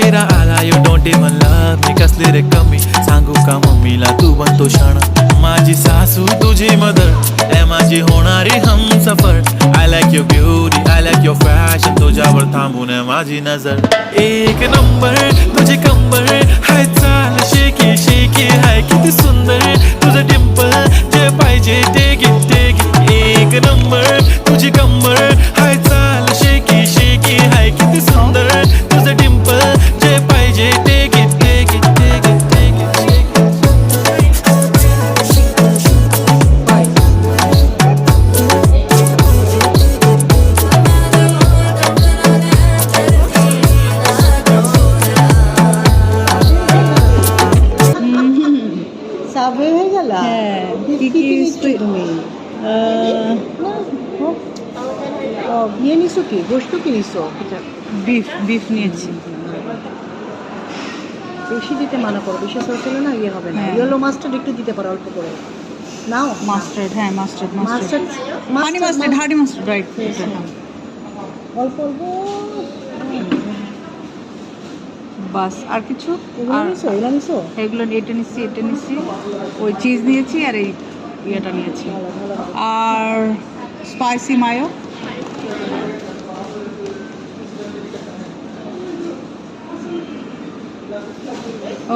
तेरा आला you don't even love me कसली रे कमी सांगू का मम्मीला तू बनतो शाणा माझी सासू तुझी मदर ए माझी होणारी Humsafar I like your beauty I like your fashion तुझ्यावर थांबून आहे माझी नजर एक नंबर तुझी कंबर हाय चाल शेकी शेकी हाय किती सुंदर तुझं डिंपल जे पाहिजे ते एक नंबर तुझी कंबर हाय चाल शेकी शेकी हाय किती सुंदर तुझं डिंपल जे पाहिजे ते সাবওয়ে হয়ে গেল হ্যাঁ কি কি নিচ্ছ তুমি বিয়ে নিছো কি গোস্ত কি নিছো বিফ নিয়েছি। বেশি দিতে মানা করো বেশি সস হলে না ইয়ে হবে না হ্যাঁ। ইয়েলো মাস্টার্ড একটু দিতে পারো অল্প করে নাও মাস্টার্ড, হ্যাঁ mustard mustard honey mustard honey mustard right. অল্প অল্প বাস আর কিছু এগুলো নিছো এগুলো নিছো এগুলো এটা নিচ্ছি ওই চিজ নিয়েছি আর এই ইয়েটা নিয়েছি আর spicy mayo.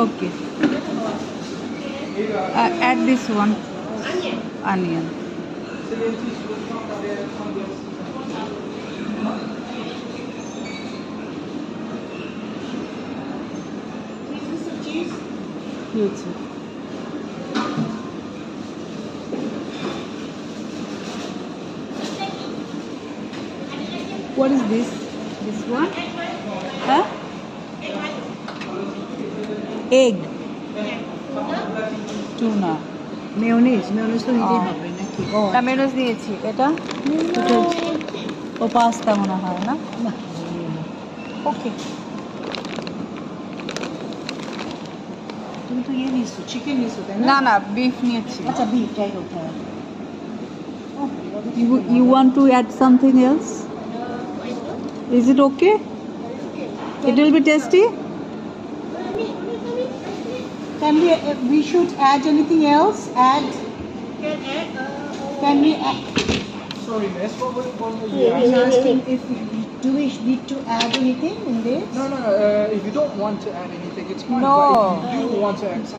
Okay add this one onion. নিয়েছি What is this? This one? Huh? Egg. Tuna. Mayonnaise তো নিতেই হবে নাকি টমেটোস দিয়েছি এটা ও পাস্তা মনে হয় না। ওকে তুমি তো ইয়ে নিছো চিকেন নিছো তাই না না বিফ নিয়েছি। আচ্ছা বিফ যাই হোক হ্যাঁ You want to add something else? Is it okay? It will be tasty? Can we should add anything else? Can we add? Sorry, miss. What was He's asking if do we need to add anything in this? No. If you don't want to add anything, it's fine. No. But if you do want to add something,